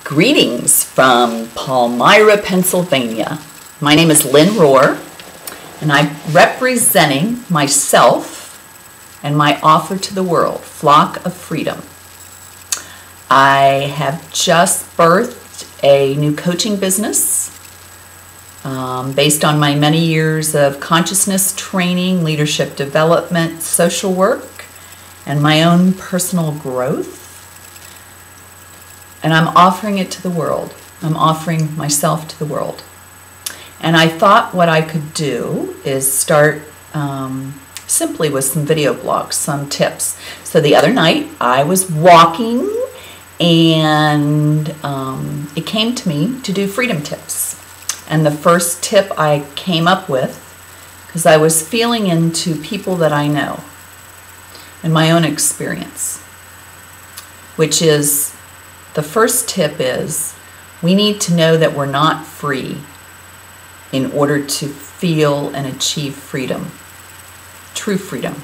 Greetings from Palmyra, Pennsylvania. My name is Lynn Rohr, and I'm representing myself and my offer to the world, Flock of Freedom. I have just birthed a new coaching business based on my many years of consciousness training, leadership development, social work, and my own personal growth. And I'm offering it to the world. I'm offering myself to the world. And I thought what I could do is start simply with some video blogs, some tips. So the other night I was walking and it came to me to do freedom tips. And the first tip I came up with, because I was feeling into people that I know and my own experience, which is, the first tip is we need to know that we're not free in order to feel and achieve freedom, true freedom.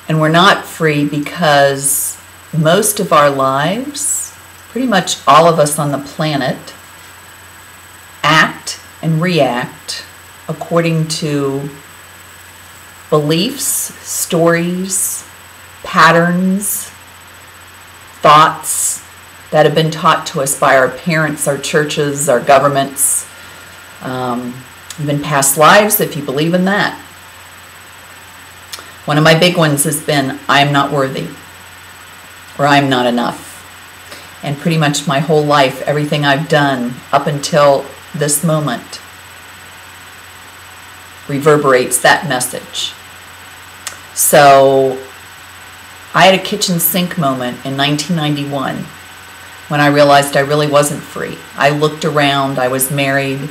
And we're not free because most of our lives, pretty much all of us on the planet, act and react according to beliefs, stories, patterns, thoughts that have been taught to us by our parents, our churches, our governments, even past lives, if you believe in that. One of my big ones has been, I am not worthy, or I am not enough. And pretty much my whole life, everything I've done up until this moment reverberates that message. So I had a kitchen sink moment in 1991 when I realized I really wasn't free. I looked around. I was married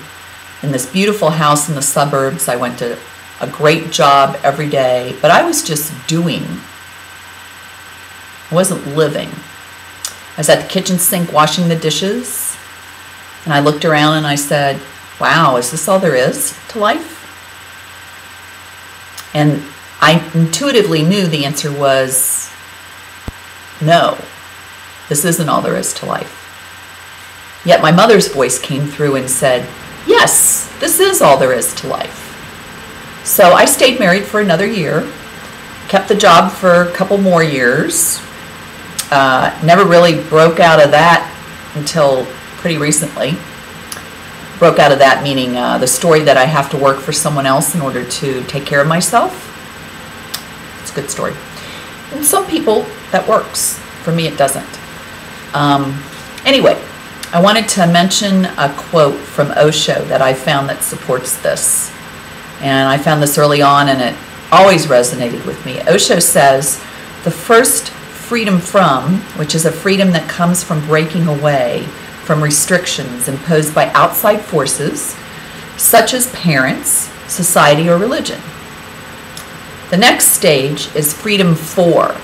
in this beautiful house in the suburbs. I went to a great job every day, but I was just doing. I wasn't living. I was at the kitchen sink washing the dishes, and I looked around and I said, wow, is this all there is to life? And I intuitively knew the answer was no, this isn't all there is to life. Yet my mother's voice came through and said, yes, this is all there is to life. So I stayed married for another year, kept the job for a couple more years, never really broke out of that until pretty recently. Broke out of that meaning the story that I have to work for someone else in order to take care of myself. It's a good story. And some people that works. For me it doesn't. Anyway, I wanted to mention a quote from Osho that I found that supports this. And I found this early on and it always resonated with me. Osho says, the first freedom from, which is a freedom that comes from breaking away from restrictions imposed by outside forces, such as parents, society, or religion. The next stage is freedom for,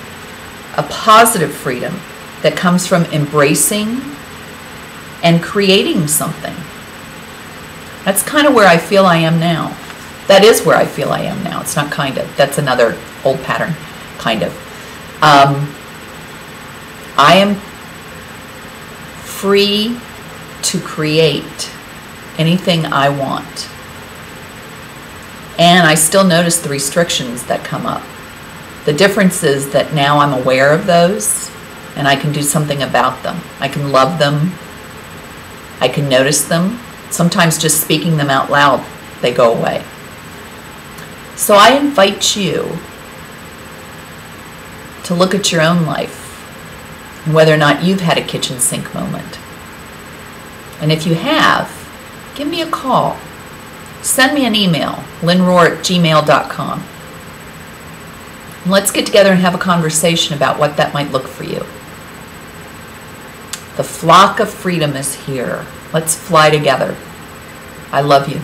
a positive freedom that comes from embracing and creating something. That's kind of where I feel I am now. That is where I feel I am now. It's not kind of. That's another old pattern, kind of. I am free to create anything I want. And I still notice the restrictions that come up. The difference is that now I'm aware of those and I can do something about them. I can love them. I can notice them. Sometimes just speaking them out loud, they go away. So I invite you to look at your own life and whether or not you've had a kitchen sink moment. And if you have, give me a call. Send me an email, lynnrohr@gmail.com. And let's get together and have a conversation about what that might look for you. The flock of freedom is here. Let's fly together. I love you.